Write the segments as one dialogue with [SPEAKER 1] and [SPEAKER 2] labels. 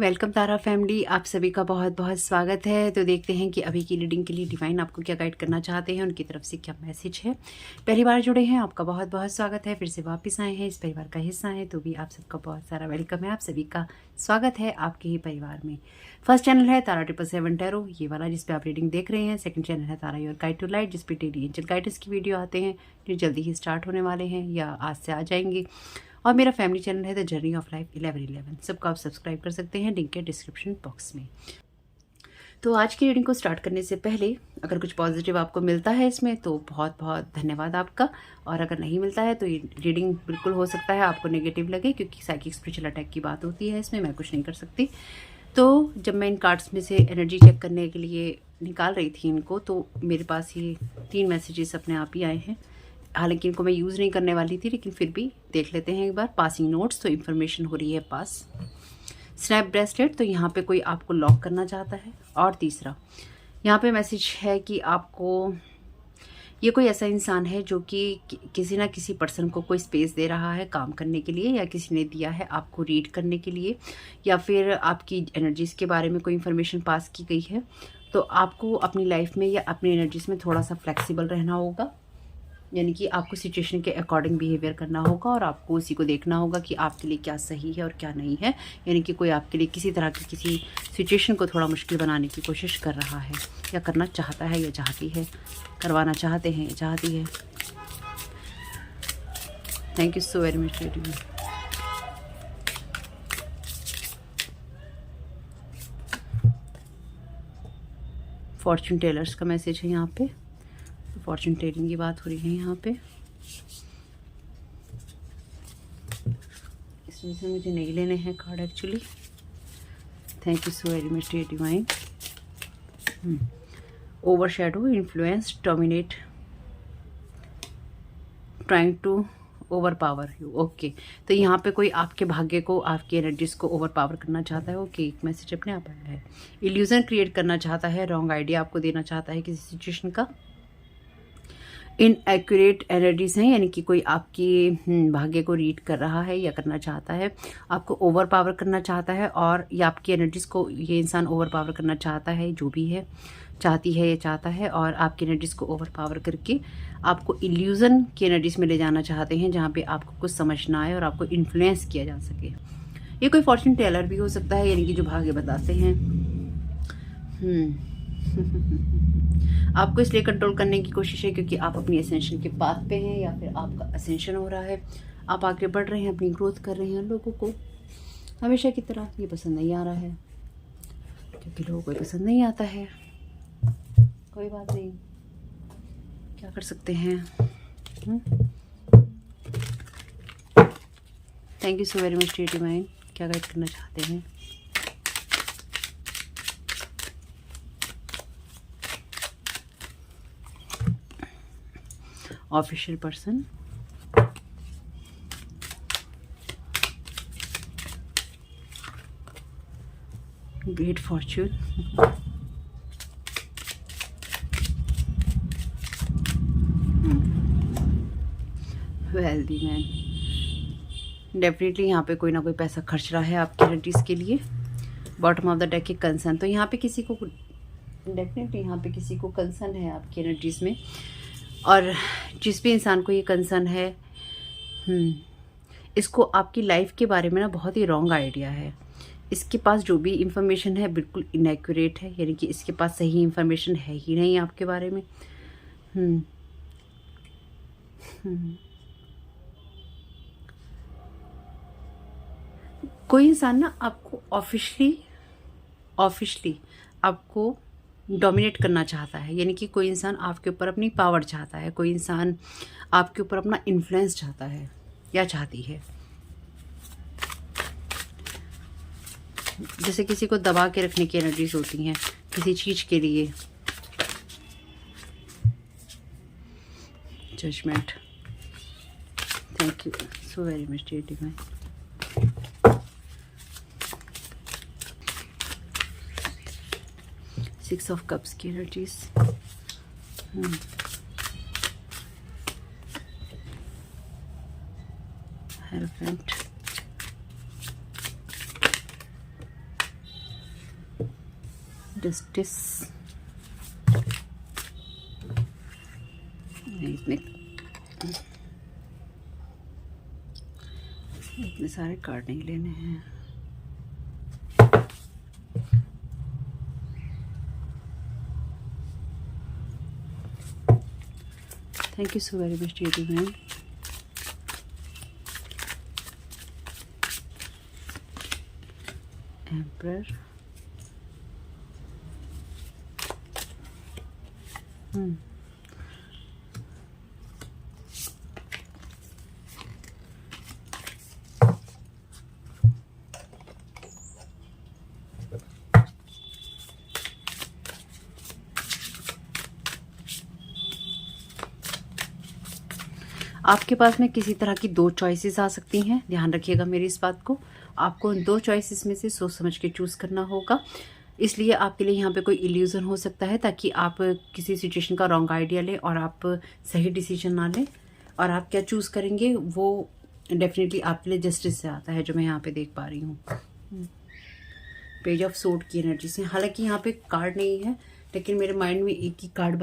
[SPEAKER 1] Welcome तारा family, आप सभी का बहुत बहुत स्वागत है। तो देखते हैं कि अभी की रीडिंग के लिए डिवाइन आपको क्या गाइड करना चाहते हैं, उनकी तरफ से क्या मैसेज है। पहली बार जुड़े हैं, आपका बहुत बहुत स्वागत है। फिर से वापस आए हैं, इस परिवार का हिस्सा है तो भी आप सबका बहुत सारा वेलकम है। आप सभी का स्वागत है आपके ही परिवार में। फर्स्ट चैनल है तारा 777 टैरो, ये वाला जिस पे आप रीडिंग देख रहे हैं। सेकंड चैनल है तारा योर गाइड टू लाइट, जिस पे डेली एंजल गाइडेंस की वीडियो आते हैं, जो जल्दी ही स्टार्ट होने वाले हैं या आज से आ जाएंगे। और मेरा फैमिली चैनल है द जर्नी ऑफ लाइफ 1111, सबको आप सब्सक्राइब कर सकते हैं, लिंक है डिस्क्रिप्शन बॉक्स में। तो आज की रीडिंग को स्टार्ट करने से पहले अगर कुछ पॉजिटिव आपको मिलता है इसमें तो बहुत बहुत धन्यवाद आपका, और अगर नहीं मिलता है तो ये रीडिंग बिल्कुल हो सकता है आपको नेगेटिव लगे, क्योंकि साइकिक स्पिरिचुअल अटैक की बात होती है इसमें, मैं कुछ नहीं कर सकती। तो जब मैं इन कार्ड्स में से एनर्जी चेक करने के लिए निकाल रही थी इनको, तो मेरे पास ये 3 मैसेजेस अपने आप ही आए हैं। हालांकि इनको मैं यूज़ नहीं करने वाली थी, लेकिन फिर भी देख लेते हैं एक बार। पासिंग नोट्स, तो इन्फॉर्मेशन हो रही है पास। स्नैप ब्रेसलेट, तो यहाँ पे कोई आपको लॉक करना चाहता है। और तीसरा यहाँ पे मैसेज है कि आपको ये कोई ऐसा इंसान है जो कि किसी ना किसी पर्सन को कोई स्पेस दे रहा है काम करने के लिए, या किसी ने दिया है आपको रीड करने के लिए, या फिर आपकी एनर्जीज़ के बारे में कोई इन्फॉर्मेशन पास की गई है। तो आपको अपनी लाइफ में या अपनी एनर्जीज़ में थोड़ा सा फ्लेक्सिबल रहना होगा, यानी कि आपको सिचुएशन के अकॉर्डिंग बिहेवियर करना होगा, और आपको उसी को देखना होगा कि आपके लिए क्या सही है और क्या नहीं है। यानी कि कोई आपके लिए किसी तरह की किसी सिचुएशन को थोड़ा मुश्किल बनाने की कोशिश कर रहा है, या करना चाहता है या चाहती है, करवाना चाहते हैं या चाहती है। Thank you so very much. Fortune tellers का मैसेज है यहाँ पे, फॉर्चून टेलिंग की बात हो रही है यहाँ पे। इस वजह से मुझे नहीं लेने हैं card actually. Thank you so very much dear divine. Over shadow, influence, dominate, trying to over power you. Okay, तो यहाँ पे कोई आपके भाग्य को, आपकी एनर्जीज को ओवर पावर करना चाहता है। ओके, एक मैसेज अपने आप आया है। इल्यूजन क्रिएट करना चाहता है, रॉन्ग आइडिया आपको देना चाहता है किसी सिचुएशन का। इनएक्यूरेट एनर्जीज हैं, यानी कि कोई आपकी भाग्य को रीड कर रहा है या करना चाहता है, आपको ओवर पावर करना चाहता है, और या आपकी एनर्जीज को ये इंसान ओवर पावर करना चाहता है, जो भी है, चाहती है या चाहता है, और आपकी एनर्जीज को ओवर पावर करके आपको इल्यूजन की एनर्जीज में ले जाना चाहते हैं, जहाँ पे आपको कुछ समझना आए और आपको इन्फ्लुएंस किया जा सके। ये कोई फॉर्चून टेलर भी हो सकता है, यानी कि जो भाग्य बताते हैं। आपको इसलिए कंट्रोल करने की कोशिश है क्योंकि आप अपनी असेंशन के पाथ पे हैं, या फिर आपका असेंशन हो रहा है, आप आगे बढ़ रहे हैं, अपनी ग्रोथ कर रहे हैं। लोगों को हमेशा की तरह ये पसंद नहीं आ रहा है, क्योंकि लोगों को पसंद नहीं आता है। कोई बात नहीं, क्या कर सकते हैं। Thank you so very much dear divine, क्या गाइड करना चाहते हैं। Official person, great fortune, wealthy man. Definitely यहाँ पे कोई ना कोई पैसा खर्च रहा है आपकी एनर्जीज के लिए। बॉटम ऑफ द डेक के कंसर्न, तो यहाँ पे किसी को डेफिनेटली यहाँ पे किसी को कंसर्न है आपकी एनर्जीज में, और जिस भी इंसान को ये कंसर्न है, इसको आपकी लाइफ के बारे में ना बहुत ही रॉन्ग आइडिया है। इसके पास जो भी इंफॉर्मेशन है बिल्कुल इनएक्यूरेट है, यानी कि इसके पास सही इंफॉर्मेशन है ही नहीं आपके बारे में। कोई इंसान ना आपको ऑफिशियली आपको डोमिनेट करना चाहता है, यानी कि कोई इंसान आपके ऊपर अपनी पावर चाहता है, कोई इंसान आपके ऊपर अपना इन्फ्लुएंस चाहता है या चाहती है। जैसे किसी को दबा के रखने की एनर्जीज होती हैं किसी चीज के लिए। Judgement, thank you so very much dear divine. Six of cups की एनर्जीज, हेरोफेंट, जस्टिस, इसमें इतने सारे कार्ड नहीं लेने हैं। Thank you so very much dear divine. Emperor, आपके पास में किसी तरह की 2 चॉइसेस आ सकती हैं, ध्यान रखिएगा मेरी इस बात को। आपको उन 2 चॉइसेस में से सोच समझ के चूज़ करना होगा। इसलिए आपके लिए यहाँ पे कोई इल्यूज़न हो सकता है, ताकि आप किसी सिचुएशन का रॉन्ग आइडिया लें और आप सही डिसीजन ना लें। और आप क्या चूज़ करेंगे वो डेफिनेटली आपके लिए जस्टिस से आता है, जो मैं यहाँ पे देख पा रही हूँ। पेज ऑफ सोर्ड की एनर्जी से, हालांकि यहाँ पे कार्ड नहीं है, लेकिन मेरे माइंड में एक ही कार्ड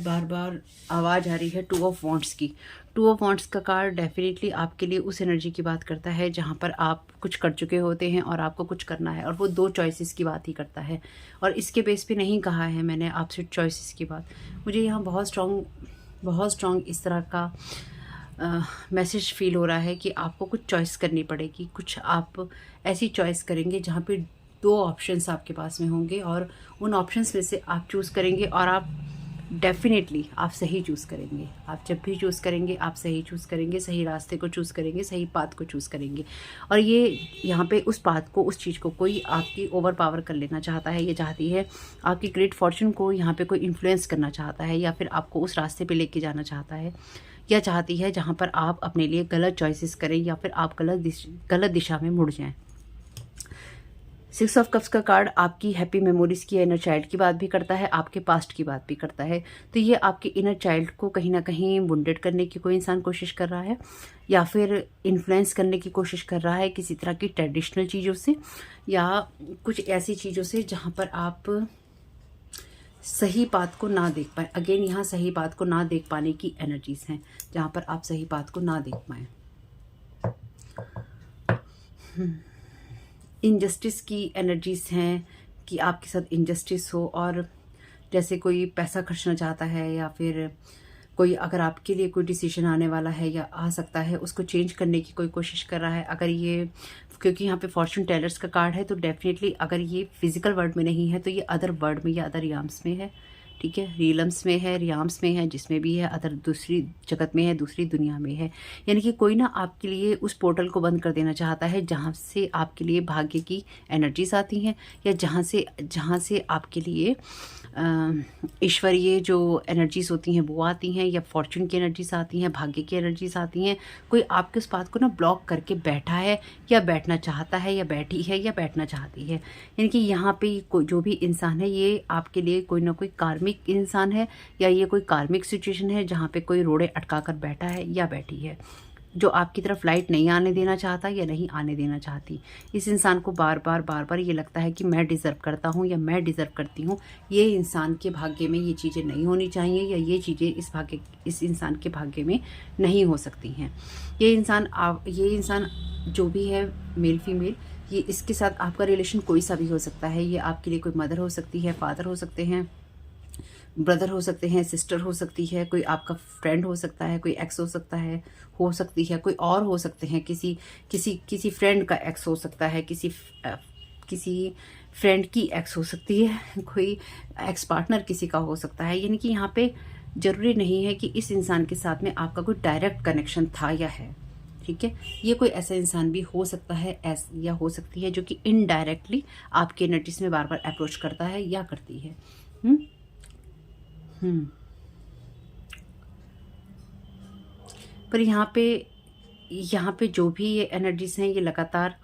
[SPEAKER 1] बार बार आवाज़ आ रही है, 2 ऑफ वॉन्ड्स की। 2 ऑफ वॉन्ड्स का कार्ड डेफिनेटली आपके लिए उस एनर्जी की बात करता है जहाँ पर आप कुछ कर चुके होते हैं और आपको कुछ करना है, और वो 2 चॉइसेस की बात ही करता है। और इसके बेस पे नहीं कहा है मैंने आपसे चॉइसेस की बात। मुझे यहाँ बहुत स्ट्रॉन्ग इस तरह का मैसेज फील हो रहा है कि आपको कुछ चॉइस करनी पड़ेगी। कुछ आप ऐसी चॉइस करेंगे जहाँ पे 2 ऑप्शंस आपके पास में होंगे, और उन ऑप्शंस में से आप चूज़ करेंगे, और आप डेफिनेटली आप सही चूज़ करेंगे। आप जब भी चूज़ करेंगे आप सही चूज़ करेंगे, सही रास्ते को चूज़ करेंगे, सही पाथ को चूज़ करेंगे। और ये यहाँ पे उस पाथ को, उस चीज़ को कोई आपकी ओवर पावर कर लेना चाहता है, ये चाहती है आपकी ग्रेट फॉर्चून को यहाँ पे कोई इन्फ्लुएंस करना चाहता है, या फिर आपको उस रास्ते पे लेके जाना चाहता है, या चाहती है जहाँ पर आप अपने लिए गलत चॉइसेस करें, या फिर आप गलत दिशा में मुड़ जाएँ। 6 ऑफ कप्स का कार्ड आपकी हैप्पी मेमोरीज की, इनर चाइल्ड की बात भी करता है, आपके पास्ट की बात भी करता है। तो ये आपके इनर चाइल्ड को कहीं ना कहीं वुंडेड करने की कोई इंसान कोशिश कर रहा है, या फिर इन्फ्लुएंस करने की कोशिश कर रहा है किसी तरह की ट्रेडिशनल चीज़ों से, या कुछ ऐसी चीज़ों से जहाँ पर आप सही बात को ना देख पाए। अगेन यहाँ सही बात को ना देख पाने की एनर्जीज हैं, जहाँ पर आप सही बात को ना देख पाए। इनजस्टिस की एनर्जीज हैं कि आपके साथ इनजस्टिस हो, और जैसे कोई पैसा खर्चना चाहता है, या फिर कोई अगर आपके लिए कोई डिसीजन आने वाला है या आ सकता है, उसको चेंज करने की कोई कोशिश कर रहा है। अगर ये, क्योंकि यहाँ पे फॉर्चून टेलर्स का कार्ड है, तो डेफिनेटली अगर ये फिजिकल वर्ल्ड में नहीं है तो ये अदर वर्ल्ड में या अदर रियाम्स में है, ठीक है, रियलम्स में है, रियाम्स में है, जिसमें भी है, अदर दूसरी जगत में है, दूसरी दुनिया में है। यानी कि कोई ना आपके लिए उस पोर्टल को बंद कर देना चाहता है जहाँ से आपके लिए भाग्य की एनर्जीज आती हैं, या जहाँ से आपके लिए ईश्वरीय जो एनर्जीज होती हैं वो आती हैं, या फॉर्चून की एनर्जीज आती हैं, भाग्य की एनर्जीज आती हैं। कोई आपके उस बात को ना ब्लॉक करके बैठा है, या बैठना चाहता है, या बैठी है, या बैठना चाहती है। यानी कि यहाँ पे जो भी इंसान है, ये आपके लिए कोई ना कोई कार्मिक इंसान है, या ये कोई कार्मिक सिचुएशन है जहाँ पे कोई रोड़े अटका कर बैठा है या बैठी है, जो आपकी तरफ लाइट नहीं आने देना चाहता या नहीं आने देना चाहती। इस इंसान को बार बार ये लगता है कि मैं डिज़र्व करता हूँ या मैं डिज़र्व करती हूँ। ये इंसान के भाग्य में ये चीज़ें नहीं होनी चाहिए, या ये चीज़ें इस इंसान के भाग्य में नहीं हो सकती हैं। ये इंसान जो भी है, मेल फीमेल, ये इसके साथ आपका रिलेशन कोई सा भी हो सकता है। ये आपके लिए कोई मदर हो सकती है, फादर हो सकते हैं, ब्रदर हो सकते हैं, सिस्टर हो सकती है, कोई आपका फ्रेंड हो सकता है, कोई एक्स हो सकता है, हो सकती है, कोई और हो सकते हैं, किसी फ्रेंड का एक्स हो सकता है, किसी फ्रेंड की एक्स हो सकती है, कोई एक्स पार्टनर किसी का हो सकता है। यानी कि यहाँ पे ज़रूरी नहीं है कि इस इंसान के साथ में आपका कोई डायरेक्ट कनेक्शन था या है, ठीक है। ये कोई ऐसा इंसान भी हो सकता है या हो सकती है जो कि इनडायरेक्टली आपके एनर्जीज में बार बार अप्रोच करता है या करती है। पर यहाँ पे जो भी ये एनर्जीज हैं, ये लगातार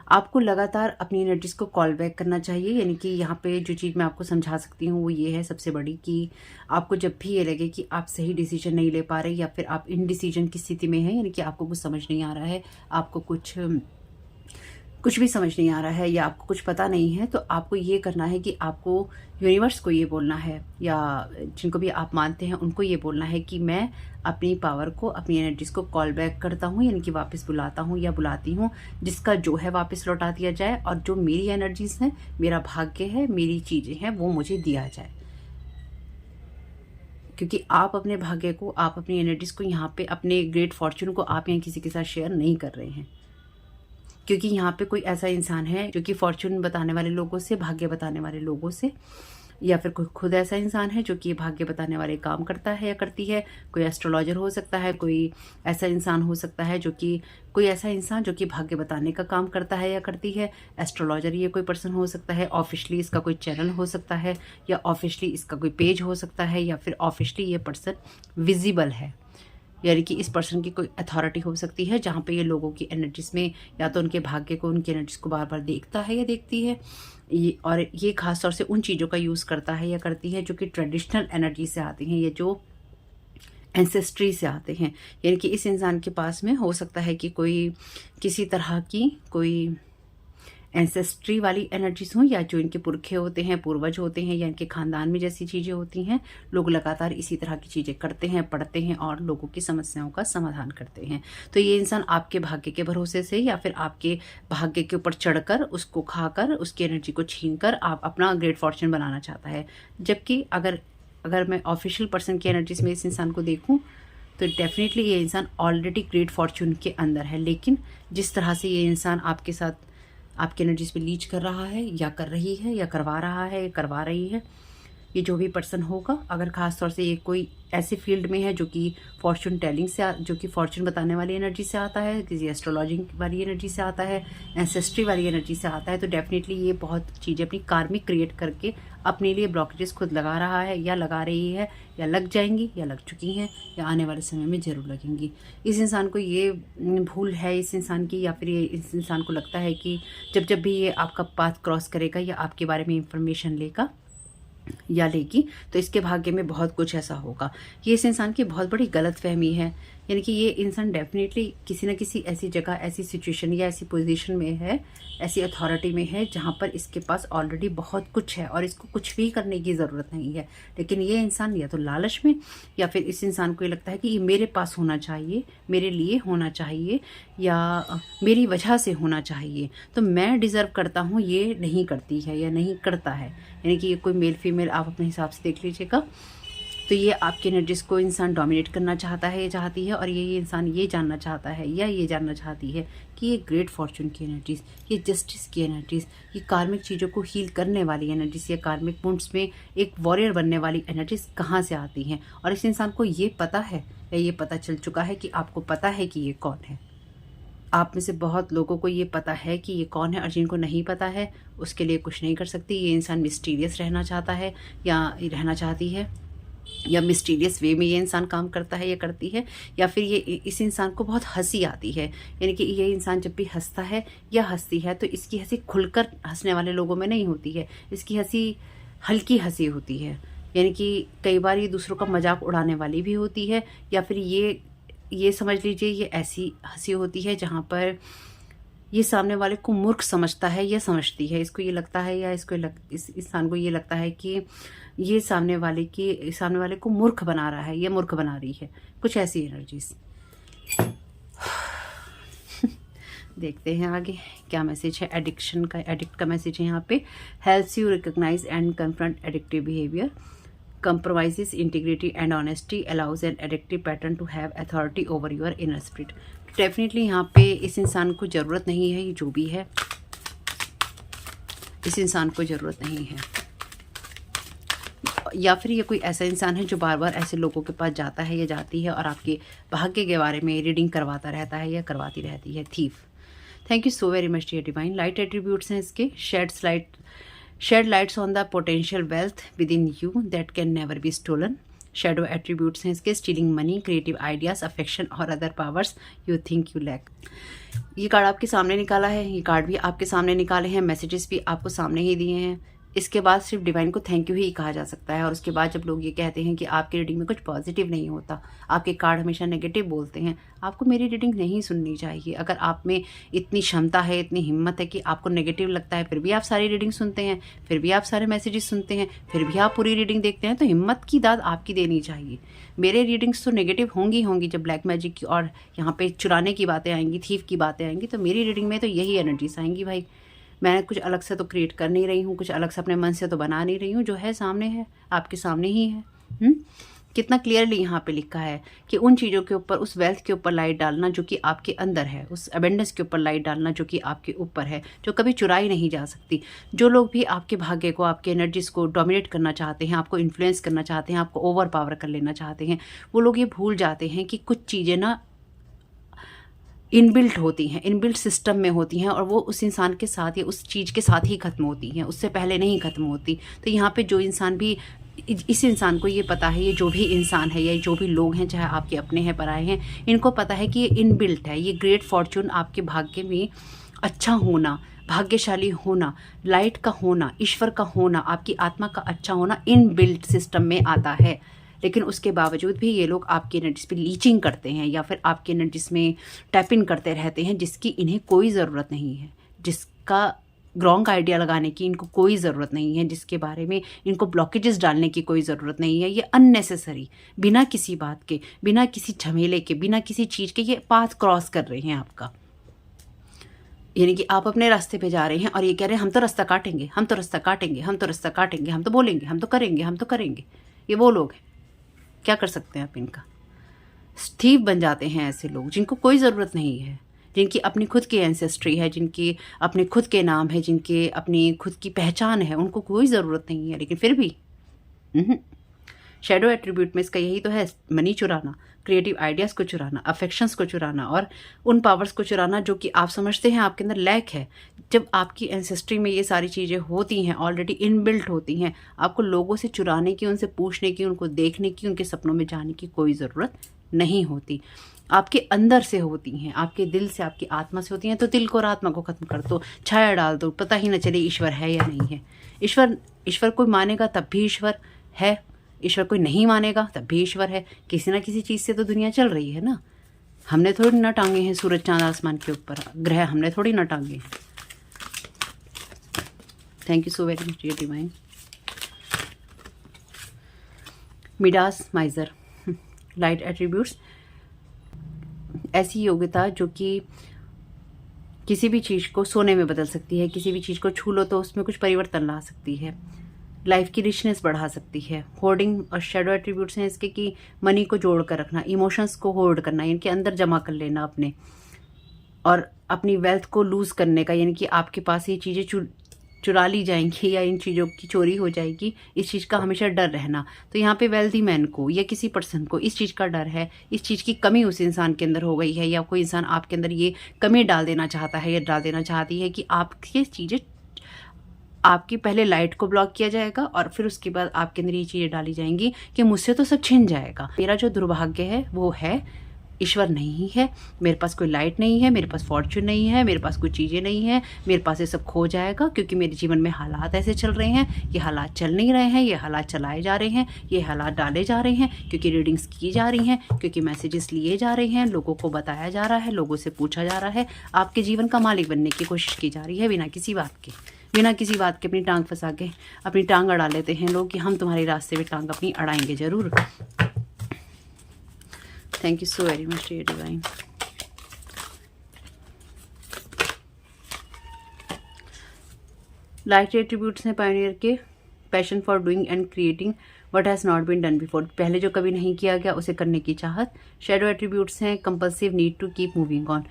[SPEAKER 1] आपको लगातार अपनी एनर्जीज को कॉल बैक करना चाहिए। यानी कि यहाँ पे जो चीज़ मैं आपको समझा सकती हूँ वो ये है सबसे बड़ी, कि आपको जब भी ये लगे कि आप सही डिसीजन नहीं ले पा रहे या फिर आप इनडिसीजन की स्थिति में हैं, यानी कि आपको कुछ समझ नहीं आ रहा है, आपको कुछ भी समझ नहीं आ रहा है या आपको कुछ पता नहीं है, तो आपको ये करना है कि आपको यूनिवर्स को ये बोलना है या जिनको भी आप मानते हैं उनको ये बोलना है कि मैं अपनी पावर को, अपनी एनर्जीज को कॉल बैक करता हूँ, यानी कि वापस बुलाता हूँ या बुलाती हूँ। जिसका जो है वापस लौटा दिया जाए और जो मेरी एनर्जीज हैं, मेरा भाग्य है, मेरी चीज़ें हैं, वो मुझे दिया जाए। क्योंकि आप अपने भाग्य को, आप अपनी एनर्जीज को यहाँ पे, अपने ग्रेट फॉर्च्यून को आप यहाँ किसी के साथ शेयर नहीं कर रहे हैं। क्योंकि यहाँ पे कोई ऐसा इंसान है जो कि फॉर्च्यून बताने वाले लोगों से, भाग्य बताने वाले लोगों से, या फिर कोई खुद ऐसा इंसान है जो कि भाग्य बताने वाले काम करता है या करती है। कोई एस्ट्रोलॉजर हो सकता है, कोई ऐसा इंसान हो सकता है जो कि, कोई ऐसा इंसान जो कि भाग्य बताने का काम करता है या करती है। एस्ट्रोलॉजर ये कोई पर्सन हो सकता है, ऑफिशियली इसका कोई चैनल हो सकता है, या ऑफिशियली इसका कोई पेज हो सकता है, या फिर ऑफिशियली ये पर्सन विजिबल है, यानी कि इस पर्सन की कोई अथॉरिटी हो सकती है जहाँ पे ये लोगों की एनर्जीज में या तो उनके भाग्य को, उनकी एनर्जीज को बार बार देखता है या देखती है। और ये खास तौर से उन चीज़ों का यूज़ करता है या करती है जो कि ट्रेडिशनल एनर्जी से आती हैं या जो एंसेस्ट्री से आते हैं। यानी कि इस इंसान के पास में हो सकता है कि कोई किसी तरह की कोई एंसेस्ट्री वाली एनर्जीज हों, या जो इनके पुरखे होते हैं, पूर्वज होते हैं, या इनके खानदान में जैसी चीज़ें होती हैं। लोग लगातार इसी तरह की चीज़ें करते हैं, पढ़ते हैं और लोगों की समस्याओं का समाधान करते हैं। तो ये इंसान आपके भाग्य के भरोसे से या फिर आपके भाग्य के ऊपर चढ़कर, उसको खाकर, उसकी एनर्जी को छीनकर आप अपना ग्रेट फॉर्च्यून बनाना चाहता है। जबकि अगर मैं ऑफिशियल पर्सन की एनर्जीज में इस इंसान को देखूँ तो डेफिनेटली ये इंसान ऑलरेडी ग्रेट फॉर्च्यून के अंदर है। लेकिन जिस तरह से ये इंसान आपके साथ, आपकी एनर्जीज पे लीच कर रहा है या कर रही है या करवा रहा है या करवा रही है, ये जो भी पर्सन होगा, अगर ख़ास तौर से ये कोई ऐसे फील्ड में है जो कि फॉर्च्यून टेलिंग से, जो कि फॉर्च्यून बताने वाली एनर्जी से आता है, किसी एस्ट्रोलॉजी वाली एनर्जी से आता है, एंसेस्ट्री वाली एनर्जी से आता है, तो डेफिनेटली ये बहुत चीज़ें अपनी कार्मिक क्रिएट करके अपने लिए ब्लॉकेजेस खुद लगा रहा है या लगा रही है, या लग जाएंगी या लग चुकी हैं या आने वाले समय में ज़रूर लगेंगी। इस इंसान को ये भूल है इस इंसान की, या फिर ये इस इंसान को लगता है कि जब भी ये आपका पाथ क्रॉस करेगा या आपके बारे में इंफॉर्मेशन लेगा या लेगी, तो इसके भाग्य में बहुत कुछ ऐसा होगा। ये इस इंसान की बहुत बड़ी गलतफहमी है। यानी कि ये इंसान डेफिनेटली किसी न किसी ऐसी जगह, ऐसी सिचुएशन या ऐसी पोजीशन में है, ऐसी अथॉरिटी में है जहाँ पर इसके पास ऑलरेडी बहुत कुछ है और इसको कुछ भी करने की ज़रूरत नहीं है। लेकिन ये इंसान या तो लालच में, या फिर इस इंसान को ये लगता है कि ये मेरे पास होना चाहिए, मेरे लिए होना चाहिए, या मेरी वजह से होना चाहिए, तो मैं डिज़र्व करता हूँ, ये नहीं करती है या नहीं करता है। यानी कि ये कोई मेल फीमेल आप अपने हिसाब से देख लीजिएगा। तो ये आपकी एनर्जीज को इंसान डोमिनेट करना चाहता है या चाहती है, और ये इंसान ये जानना चाहता है या ये जानना चाहती है कि ये ग्रेट फॉर्च्यून की एनर्जीज, ये जस्टिस की एनर्जीज, ये कार्मिक चीज़ों को हील करने वाली एनर्जीज या कार्मिक पुंट्स में एक वॉरियर बनने वाली एनर्जीज कहाँ से आती हैं। और इस इंसान को ये पता है या ये पता चल चुका है कि आपको पता है कि ये कौन है। आप में से बहुत लोगों को ये पता है कि ये कौन है, और जिनको नहीं पता है उसके लिए कुछ नहीं कर सकती। ये इंसान मिस्टीरियस रहना चाहता है या रहना चाहती है, या मिस्टीरियस वे में ये इंसान काम करता है या करती है, या फिर ये इस इंसान को बहुत हंसी आती है। यानी कि ये इंसान जब भी हंसता है या हंसती है तो इसकी हंसी खुलकर हंसने वाले लोगों में नहीं होती है, इसकी हंसी हल्की हंसी होती है। यानी कि कई बार ये दूसरों का मजाक उड़ाने वाली भी होती है, या फिर ये समझ लीजिए ये ऐसी हंसी होती है जहाँ पर ये सामने वाले को मूर्ख समझता है या समझती है। इसको ये लगता है या इस इंसान को ये लगता है कि ये सामने वाले को मूर्ख बना रहा है या मूर्ख बना रही है, कुछ ऐसी एनर्जीज। देखते हैं आगे क्या मैसेज है। एडिक्ट का मैसेज है यहाँ पे। Helps you recognise and confront addictive behaviour, compromises integrity and honesty, allows an addictive pattern to have authority over your inner spirit। Definitely यहाँ पे इस इंसान को ज़रूरत नहीं है, ये जो भी है इस इंसान को ज़रूरत नहीं है, या फिर ये कोई ऐसा इंसान है जो बार बार ऐसे लोगों के पास जाता है या जाती है और आपके भाग्य के बारे में रीडिंग करवाता रहता है या करवाती रहती है। Thief. Thank you so very much dear divine. Light attributes हैं इसके। shed lights on the potential wealth within you that can never be stolen, shadow attributes हैं इसके, stealing money, creative ideas, affection और other powers you think you lack. ये card आपके सामने निकाला है, ये कार्ड भी आपके सामने निकाले हैं, मैसेजेस भी आपको सामने ही दिए हैं। इसके बाद सिर्फ डिवाइन को थैंक यू ही कहा जा सकता है। और उसके बाद जब लोग ये कहते हैं कि आपकी रीडिंग में कुछ पॉजिटिव नहीं होता, आपके कार्ड हमेशा नेगेटिव बोलते हैं, आपको मेरी रीडिंग नहीं सुननी चाहिए। अगर आप में इतनी क्षमता है, इतनी हिम्मत है कि आपको नेगेटिव लगता है, फिर भी आप सारी रीडिंग सुनते हैं, फिर भी आप सारे मैसेजेस सुनते हैं, फिर भी आप पूरी रीडिंग देखते हैं, तो हिम्मत की दाद आपकी देनी चाहिए। मेरे रीडिंग्स तो नेगेटिव होंगी जब ब्लैक मैजिक की और यहाँ पे चुराने की बातें आएंगी, थीफ की बातें आएंगी, तो मेरी रीडिंग में तो यही एनर्जीज आएंगी भाई। मैं कुछ अलग से तो क्रिएट कर नहीं रही हूँ, कुछ अलग से अपने मन से तो बना नहीं रही हूँ, जो है सामने है, आपके सामने ही है। कितना क्लियरली यहाँ पे लिखा है कि उन चीज़ों के ऊपर, उस वेल्थ के ऊपर लाइट डालना जो कि आपके अंदर है, उस अबेंडेंस के ऊपर लाइट डालना जो कि आपके ऊपर है, जो कभी चुराई नहीं जा सकती। जो लोग भी आपके भाग्य को, आपके एनर्जीज को डोमिनेट करना चाहते हैं, आपको इन्फ्लुएंस करना चाहते हैं, आपको ओवर पावर कर लेना चाहते हैं, वो लोग ये भूल जाते हैं कि कुछ चीज़ें ना इनबिल्ट होती हैं, इनबिल्ट सिस्टम में होती हैं, और वो उस इंसान के साथ या उस चीज़ के साथ ही ख़त्म होती हैं, उससे पहले नहीं ख़त्म होती। तो यहाँ पे जो इंसान भी, इस इंसान को ये पता है, ये जो भी इंसान है या जो भी लोग हैं, चाहे आपके अपने हैं पराए हैं, इनको पता है कि ये इनबिल्ट है। ये ग्रेट फॉर्चून, आपके भाग्य में अच्छा होना, भाग्यशाली होना, लाइट का होना, ईश्वर का होना, आपकी आत्मा का अच्छा होना इनबिल्ट सिस्टम में आता है। लेकिन उसके बावजूद भी ये लोग आपकी एनर्जीज पे लीचिंग करते हैं या फिर आपकी एनर्जीज में टैप इन करते रहते हैं, जिसकी इन्हें कोई ज़रूरत नहीं है, जिसका रॉन्ग आइडिया लगाने की इनको कोई ज़रूरत नहीं है, जिसके बारे में इनको ब्लॉकेजेस डालने की कोई ज़रूरत नहीं है। ये अननेसेसरी, बिना किसी बात के, बिना किसी झमेले के, बिना किसी चीज़ के ये पाथ क्रॉस कर रहे हैं आपका। यानी कि आप अपने रास्ते पे जा रहे हैं और ये कह रहे हैं हम तो रास्ता काटेंगे, हम तो रास्ता काटेंगे, हम तो रास्ता काटेंगे, हम तो बोलेंगे, हम तो करेंगे, हम तो करेंगे। ये वो लोग हैं, क्या कर सकते हैं आप इनका। स्टीव बन जाते हैं ऐसे लोग जिनको कोई ज़रूरत नहीं है, जिनकी अपनी खुद की एंसेस्ट्री है, जिनकी अपने खुद के नाम है, जिनके अपनी खुद की पहचान है, उनको कोई ज़रूरत नहीं है, लेकिन फिर भी शेडो एट्रीब्यूट में इसका यही तो है, मनी चुराना, क्रिएटिव आइडियाज़ को चुराना, अफेक्शंस को चुराना और उन पावर्स को चुराना जो कि आप समझते हैं आपके अंदर लैक है। जब आपकी एंसेस्ट्री में ये सारी चीज़ें होती हैं, ऑलरेडी इनबिल्ट होती हैं, आपको लोगों से चुराने की, उनसे पूछने की, उनको देखने की, उनके सपनों में जाने की कोई ज़रूरत नहीं होती। आपके अंदर से होती हैं, आपके दिल से, आपकी आत्मा से होती हैं। तो दिल को और आत्मा को ख़त्म कर दो, छाया डाल दो, पता ही न चले ईश्वर है या नहीं है। ईश्वर कोई मानेगा तब भी ईश्वर है, ईश्वर कोई नहीं मानेगा तब भी ईश्वर है। किसी ना किसी चीज़ से तो दुनिया चल रही है ना। हमने थोड़ी ना टांगे हैं सूरज चांद आसमान के ऊपर, ग्रह हमने थोड़ी ना टांगे हैं। Thank you so very much divine. Midas माइजर, light attributes, ऐसी योग्यता जो कि किसी भी चीज़ को सोने में बदल सकती है, किसी भी चीज़ को छू लो तो उसमें कुछ परिवर्तन ला सकती है, लाइफ की रिचनेस बढ़ा सकती है। होर्डिंग और शेडो एट्रीब्यूट्स हैं इसके कि मनी को जोड़ कर रखना, इमोशंस को होल्ड करना, इनके अंदर जमा कर लेना अपने, और अपनी वेल्थ को लूज़ करने का, यानी कि आपके पास ये चीज़ें चुरा ली जाएंगी या इन चीज़ों की चोरी हो जाएगी, इस चीज़ का हमेशा डर रहना। तो यहाँ पे वेल्दी मैन को या किसी पर्सन को इस चीज़ का डर है, इस चीज़ की कमी उस इंसान के अंदर हो गई है, या कोई इंसान आपके अंदर ये कमी डाल देना चाहता है या डाल देना चाहती है कि आपकी चीज़ें, आपकी पहले लाइट को ब्लॉक किया जाएगा और फिर उसके बाद आपके अंदर ये चीज़ें डाली जाएंगी कि मुझसे तो सब छिन जाएगा। मेरा जो दुर्भाग्य है वो है ईश्वर नहीं है, मेरे पास कोई लाइट नहीं है, मेरे पास फॉर्चून नहीं है, मेरे पास कोई चीज़ें नहीं है, मेरे पास ये सब खो जाएगा क्योंकि मेरे जीवन में हालात ऐसे चल रहे हैं, ये हालात चल नहीं रहे हैं, ये हालात चलाए जा रहे हैं, ये हालात डाले जा रहे हैं, क्योंकि रीडिंग्स की जा रही हैं, क्योंकि मैसेजेस लिए जा रहे हैं, लोगों को बताया जा रहा है, लोगों से पूछा जा रहा है, आपके जीवन का मालिक बनने की कोशिश की जा रही है बिना किसी बात के। बिना किसी बात के अपनी टांग फंसा के अपनी टांग अड़ा लेते हैं लोग कि हम तुम्हारे रास्ते में टांग अपनी अड़ाएंगे ज़रूर। Thank you so very much dear divine. Light attributes हैं पायनियर के, passion for doing and creating what has not been done before, पहले जो कभी नहीं किया गया उसे करने की चाहत। शेडो एट्रीब्यूट्स हैं compulsive need to keep moving on.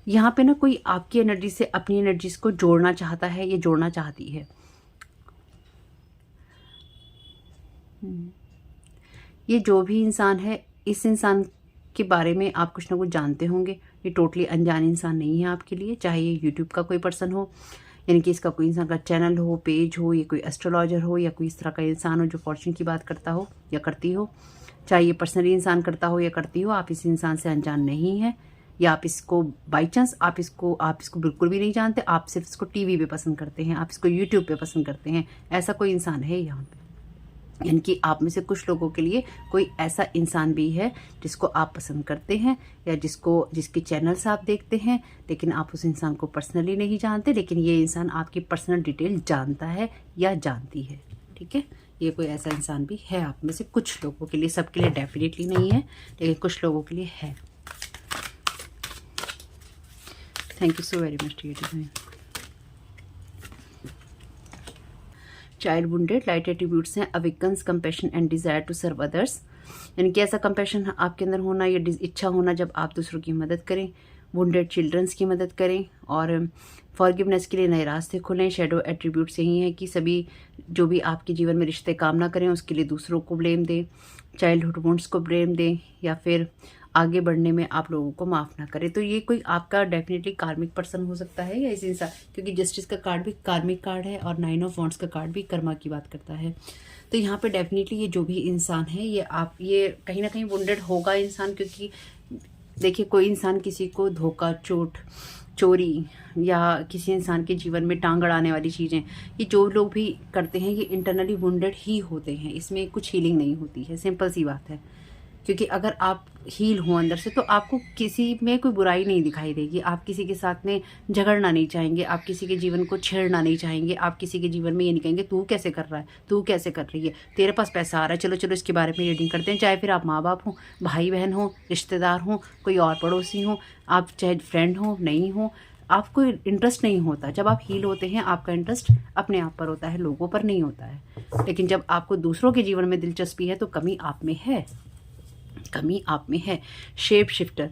[SPEAKER 1] यहाँ पे ना कोई आपकी एनर्जी से अपनी एनर्जीज को जोड़ना चाहता है, ये जोड़ना चाहती है। ये जो भी इंसान है, इस इंसान के बारे में आप कुछ ना कुछ जानते होंगे। ये टोटली अनजान इंसान नहीं है आपके लिए, चाहे ये यूट्यूब का कोई पर्सन हो यानी कि इसका कोई इंसान का चैनल हो, पेज हो, ये कोई एस्ट्रोलॉजर हो या कोई इस तरह का इंसान हो जो फॉर्चून की बात करता हो या करती हो, चाहे ये पर्सनली इंसान करता हो या करती हो, आप इस इंसान से अनजान नहीं है, या आप इसको बाई चांस आप इसको बिल्कुल भी नहीं जानते, आप सिर्फ इसको टीवी पे पसंद करते हैं, आप इसको यूट्यूब पे पसंद करते हैं, ऐसा कोई इंसान है यहाँ पे। यानी कि आप में से कुछ लोगों के लिए कोई ऐसा इंसान भी है जिसको आप पसंद करते हैं या जिसके चैनल्स आप देखते हैं, लेकिन आप उस इंसान को पर्सनली नहीं जानते, लेकिन ये इंसान आपकी पर्सनल डिटेल जानता है या जानती है। ठीक है, ये कोई ऐसा इंसान भी है आप में से कुछ लोगों के लिए, सबके लिए डेफिनेटली नहीं है, लेकिन कुछ लोगों के लिए है। Thank you so very much dear. Child wounded, light attributes हैं, awakens compassion and desire to serve others, यानी कि ऐसा कंपैशन आपके अंदर होना या इच्छा होना जब आप दूसरों की मदद करें, वुंडेड चिल्ड्रंस की मदद करें और फॉरगिवनेस के लिए नए रास्ते खोलें। शेडो एट्रीब्यूट्स यही हैं कि सभी जो भी आपके जीवन में रिश्ते काम ना करें उसके लिए दूसरों को ब्लेम दें, चाइल्डहुड वुंड्स को ब्लेम दें, या फिर आगे बढ़ने में आप लोगों को माफ़ ना करें। तो ये कोई आपका डेफिनेटली कार्मिक पर्सन हो सकता है या इस इंसान, क्योंकि जस्टिस का कार्ड भी कार्मिक कार्ड है और 9 ऑफ वॉन्ड्स का कार्ड भी कर्मा की बात करता है। तो यहाँ पे डेफिनेटली ये जो भी इंसान है ये कहीं ना कहीं वुंडेड होगा इंसान, क्योंकि देखिए कोई इंसान किसी को धोखा, चोट, चोरी या किसी इंसान के जीवन में टांग अड़ाने वाली चीज़ें, ये जो लोग भी करते हैं ये इंटरनली वुंडेड ही होते हैं, इसमें कुछ हीलिंग नहीं होती है, सिंपल सी बात है। क्योंकि अगर आप हील हो अंदर से तो आपको किसी में कोई बुराई नहीं दिखाई देगी, आप किसी के साथ में झगड़ना नहीं चाहेंगे, आप किसी के जीवन को छेड़ना नहीं चाहेंगे, आप किसी के जीवन में ये नहीं कहेंगे तू कैसे कर रहा है, तू कैसे कर रही है, तेरे पास पैसा आ रहा है, चलो चलो इसके बारे में रीडिंग करते हैं। चाहे फिर आप माँ बाप हो, भाई बहन हो, रिश्तेदार हो, कोई और पड़ोसी हो, आप चाहे फ्रेंड हो नहीं हो, आपको इंटरेस्ट नहीं होता। जब आप हील होते हैं आपका इंटरेस्ट अपने आप पर होता है, लोगों पर नहीं होता है। लेकिन जब आपको दूसरों के जीवन में दिलचस्पी है तो कमी आप में है, कमी आप में है। शेप शिफ्टर,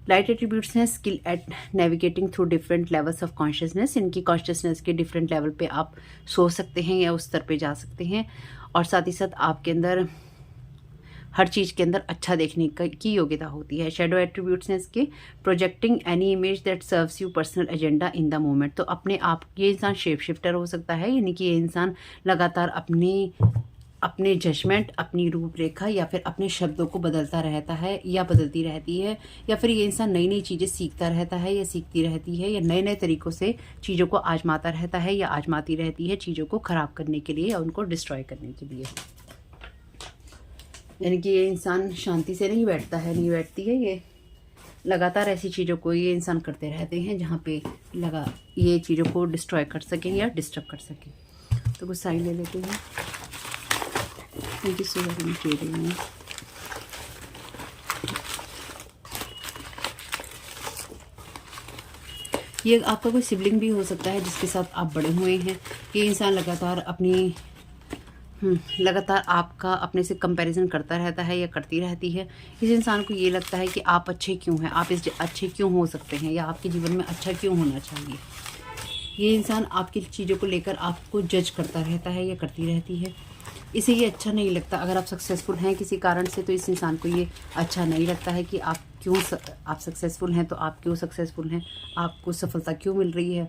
[SPEAKER 1] लाइट एट्रीब्यूट्स हैं, skill eight navigating through different levels of consciousness, इनकी कॉन्शियसनेस के डिफरेंट लेवल पे आप सोच सकते हैं या उस स्तर पे जा सकते हैं, और साथ ही साथ आपके अंदर हर चीज़ के अंदर अच्छा देखने की योग्यता होती है। शेडो एट्रीब्यूट्स हैं इसके, projecting any image that serves you personal agenda in the moment, तो अपने आप ये इंसान शेप शिफ्टर हो सकता है, यानी कि ये इंसान लगातार अपने जजमेंट, अपनी रूपरेखा या फिर अपने शब्दों को बदलता रहता है या बदलती रहती है, या फिर ये इंसान नई नई चीज़ें सीखता रहता है या सीखती रहती है, या नए नए तरीक़ों से चीज़ों को आजमाता रहता है या आजमाती रहती है, चीज़ों को ख़राब करने के लिए या उनको डिस्ट्रॉय करने के लिए। यानी कि ये इंसान शांति से नहीं बैठता है, नहीं बैठती है, ये लगातार ऐसी चीज़ों को ये इंसान करते रहते हैं जहाँ पे ये चीज़ों को डिस्ट्रॉय कर सकें या डिस्टर्ब कर सकें। तो कुछ साइन ले लेते हैं। Thank you so very much. ये आपका कोई सिबलिंग भी हो सकता है जिसके साथ आप बड़े हुए हैं। ये इंसान लगातार आपका अपने से कंपैरिजन करता रहता है या करती रहती है। इस इंसान को ये लगता है कि आप अच्छे क्यों हैं, आप इस अच्छे क्यों हो सकते हैं, या आपके जीवन में अच्छा क्यों होना चाहिए। ये इंसान आपकी चीज़ों को लेकर आपको जज करता रहता है या करती रहती है। इसे ये अच्छा नहीं लगता। अगर आप सक्सेसफुल हैं किसी कारण से तो इस इंसान को ये अच्छा नहीं लगता है कि आप सक्सेसफुल हैं, तो आप क्यों सक्सेसफुल हैं, आपको सफलता क्यों मिल रही है,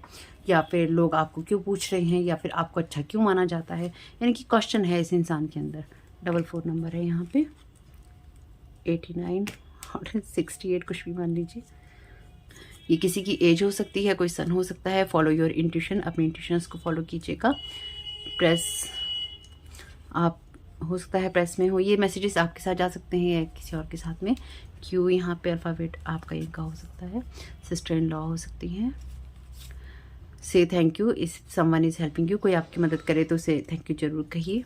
[SPEAKER 1] या फिर लोग आपको क्यों पूछ रहे हैं, या फिर आपको अच्छा क्यों माना जाता है। यानी कि क्वेश्चन है इस इंसान के अंदर। 44 नंबर है यहाँ पे, 89 और 68 कुछ भी मान लीजिए। ये किसी की एज हो सकती है, कोई सन हो सकता है। फॉलो योर इंट्यूशन, अपने इंट्यूशंस को फॉलो कीजिएगा। प्रेस आप हो सकता है प्रेस में हो, ये मैसेजेस आपके साथ जा सकते हैं या किसी और के साथ में। क्यू यहाँ पे अल्फ़ाबेट आपका इनका हो सकता है। सिस्टर इन लॉ हो सकती हैं। से थैंक यू इस समवन इज़ हेल्पिंग यू, कोई आपकी मदद करे तो उसे थैंक यू जरूर कहिए।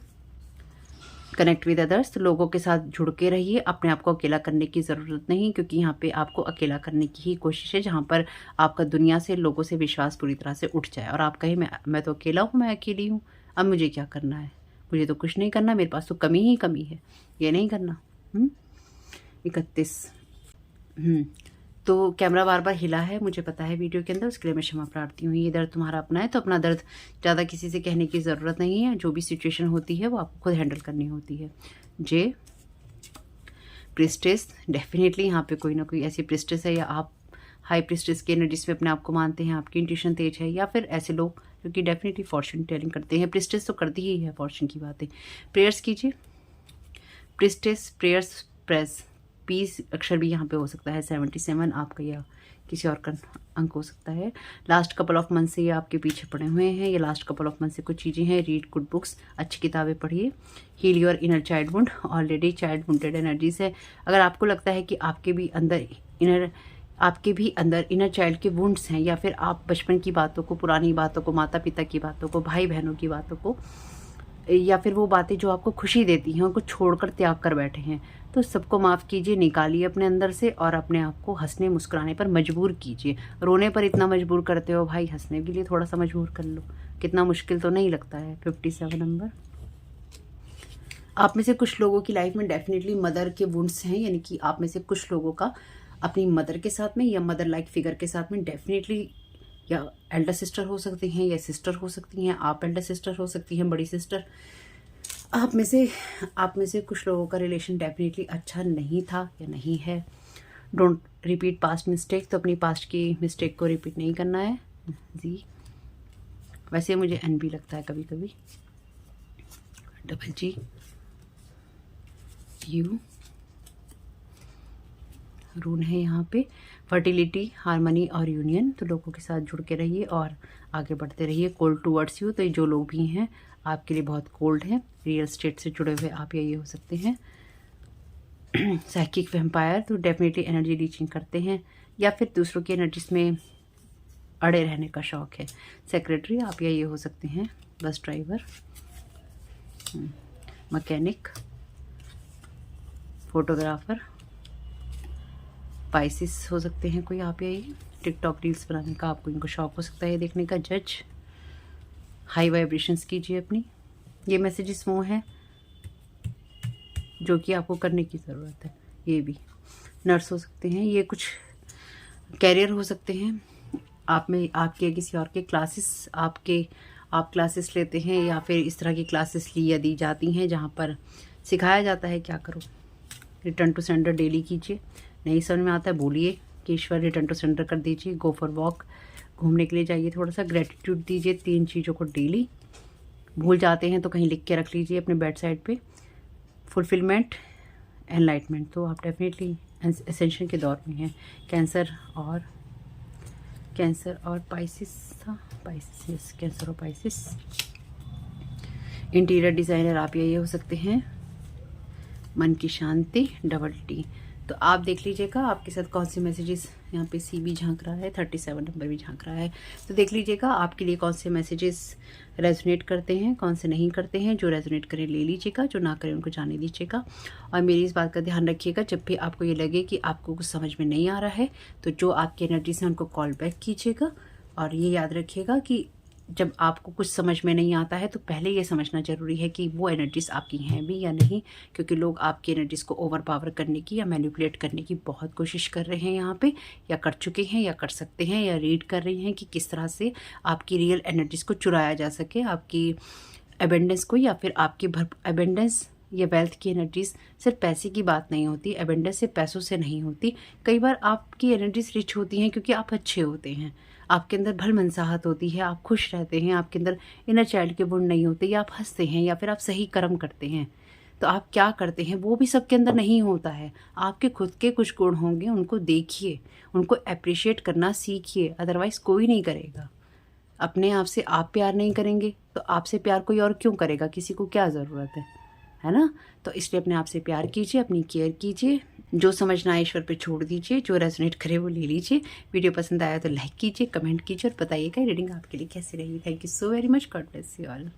[SPEAKER 1] कनेक्ट विद अदर्स, तो लोगों के साथ जुड़ के रहिए, अपने आप को अकेला करने की ज़रूरत नहीं, क्योंकि यहाँ पे आपको अकेला करने की ही कोशिश है, जहाँ पर आपका दुनिया से, लोगों से विश्वास पूरी तरह से उठ जाए और आप कहें मैं तो अकेला हूँ, मैं अकेली हूँ, अब मुझे क्या करना है, मुझे तो कुछ नहीं करना, मेरे पास तो कमी ही कमी है, ये नहीं करना। 31 तो कैमरा बार बार हिला है, मुझे पता है वीडियो के अंदर, उसके लिए मैं क्षमा प्रार्थी हूँ। ये दर्द तुम्हारा अपना है, तो अपना दर्द ज़्यादा किसी से कहने की ज़रूरत नहीं है। जो भी सिचुएशन होती है वो आपको खुद हैंडल करनी होती है। जे प्रिस्टेस, डेफिनेटली यहाँ पे कोई ना कोई ऐसी प्रिस्टेस है, या आप हाई प्रिस्टेस के एनर्जीज में अपने आप को मानते हैं, आपकी इंट्यूशन तेज है, या फिर ऐसे लोग क्योंकि डेफिनेटली फॉर्चून टेलिंग करते हैं। प्रिस्टेस तो करती ही है फॉर्चून की बातें। प्रेयर्स कीजिए। प्रिस्टेस, प्रेयर्स, प्रेस, पीस अक्षर भी यहाँ पे हो सकता है। 77 आपका या किसी और का अंक हो सकता है। लास्ट कपल ऑफ मंथ से ये आपके पीछे पड़े हुए हैं। ये लास्ट कपल ऑफ मंथ से कुछ चीज़ें हैं। रीड गुड बुक्स, अच्छी किताबें पढ़िए। Heal your inner child wound, already child wounded energies है। अगर आपको लगता है कि आपके भी अंदर इनर चाइल्ड के वुंड्स हैं, या फिर आप बचपन की बातों को, पुरानी बातों को, माता पिता की बातों को, भाई बहनों की बातों को, या फिर वो बातें जो आपको खुशी देती हैं उनको छोड़कर त्याग कर बैठे हैं, तो सबको माफ़ कीजिए, निकालिए अपने अंदर से और अपने आप को हंसने मुस्कुराने पर मजबूर कीजिए। रोने पर इतना मजबूर करते हो भाई, हंसने के लिए थोड़ा सा मजबूर कर लो। कितना मुश्किल तो नहीं लगता है। 57 नंबर। आप में से कुछ लोगों की लाइफ में डेफिनेटली मदर के वुंड्स हैं, यानी कि आप में से कुछ लोगों का अपनी मदर के साथ में या मदर लाइक फिगर के साथ में डेफिनेटली, या एल्डर सिस्टर हो सकती हैं या सिस्टर हो सकती हैं, आप एल्डर सिस्टर हो सकती हैं, बड़ी सिस्टर। आप में से कुछ लोगों का रिलेशन डेफिनेटली अच्छा नहीं था या नहीं है। डोंट रिपीट पास्ट मिस्टेक, तो अपनी पास्ट की मिस्टेक को रिपीट नहीं करना है जी। वैसे मुझे एन भी लगता है कभी कभी। G U रून है यहाँ पे। फर्टिलिटी, हार्मनी और यूनियन, तो लोगों के साथ जुड़ के रहिए और आगे बढ़ते रहिए। कोल्ड टूवर्ड्स यू, तो ये जो लोग भी हैं आपके लिए बहुत कोल्ड हैं। रियल स्टेट से जुड़े हुए आप ये हो सकते हैं। साइकिक वैम्पायर, तो डेफिनेटली एनर्जी रीचिंग करते हैं या फिर दूसरों की एनर्जीज में अड़े रहने का शौक है। सेक्रेटरी, आप ये हो सकते हैं। Bus driver, mechanic, photographer, Pisces हो सकते हैं कोई आप। यही टिकटॉक रील्स बनाने का आपको इनको शौक हो सकता है देखने का। जज, हाई वाइब्रेशंस कीजिए अपनी। ये मैसेजेस वो हैं जो कि आपको करने की ज़रूरत है। ये भी नर्स हो सकते हैं। ये कुछ कैरियर हो सकते हैं आप में, आपके किसी और के क्लासेस, आप क्लासेस लेते हैं या फिर इस तरह की क्लासेस दी जाती हैं जहाँ पर सिखाया जाता है क्या करो। रिटर्न टू सेंडर डेली कीजिए। नहीं समझ में आता है बोलिए कि ईश्वर रिटर्न टू सेंडर कर दीजिए। गो फॉर वॉक, घूमने के लिए जाइए थोड़ा सा। ग्रेटिट्यूड दीजिए 3 चीज़ों को डेली। भूल जाते हैं तो कहीं लिख के रख लीजिए अपने बेड साइड पे। फुलफिलमेंट, एनलाइटमेंट, तो आप डेफिनेटली एसेंशन के दौर में हैं। कैंसर और पाइसिस था। पाइसिस, कैंसर और पाइसिस। इंटीरियर डिज़ाइनर, आप ये हो सकते हैं। मन की शांति, डबल टी, तो आप देख लीजिएगा आपके साथ कौन से मैसेजेस। यहाँ पे सी भी झांक रहा है, 37 नंबर भी झांक रहा है, तो देख लीजिएगा आपके लिए कौन से मैसेजेस रेजोनेट करते हैं, कौन से नहीं करते हैं। जो रेजोनेट करें ले लीजिएगा, जो ना करें उनको जाने दीजिएगा। और मेरी इस बात का ध्यान रखिएगा, जब भी आपको ये लगे कि आपको कुछ समझ में नहीं आ रहा है तो जो आपकी एनर्जीज हैं उनको कॉल बैक कीजिएगा। और ये याद रखिएगा कि जब आपको कुछ समझ में नहीं आता है तो पहले ये समझना ज़रूरी है कि वो एनर्जीज आपकी हैं भी या नहीं, क्योंकि लोग आपकी एनर्जीज को ओवर पावर करने की या मैनिपुलेट करने की बहुत कोशिश कर रहे हैं यहाँ पे, या कर चुके हैं या कर सकते हैं, या रीड कर रहे हैं कि किस तरह से आपकी रियल एनर्जीज को चुराया जा सके, आपकी एबेंडेंस को, या फिर आपकी एबेंडेंस या वेल्थ की एनर्जीज सिर्फ पैसे की बात नहीं होती। एबेंडेंस सिर्फ पैसों से नहीं होती। कई बार आपकी एनर्जीज रिच होती हैं क्योंकि आप अच्छे होते हैं, आपके अंदर भल मनसाहत होती है, आप खुश रहते हैं, आपके अंदर इनर चाइल्ड के गुण नहीं होते, या आप हंसते हैं, या फिर आप सही कर्म करते हैं। तो आप क्या करते हैं वो भी सबके अंदर नहीं होता है। आपके खुद के कुछ गुण होंगे, उनको देखिए, उनको अप्रिशिएट करना सीखिए, अदरवाइज़ कोई नहीं करेगा। अपने आप से आप प्यार नहीं करेंगे तो आपसे प्यार कोई और क्यों करेगा, किसी को क्या ज़रूरत है ना। तो इसलिए अपने आप से प्यार कीजिए, अपनी केयर कीजिए। जो समझना है ईश्वर पे छोड़ दीजिए, जो रेजोनेट करे वो ले लीजिए। वीडियो पसंद आया तो लाइक कीजिए, कमेंट कीजिए और बताइएगा रीडिंग आपके लिए कैसी रही। Thank you so very much. God bless you all.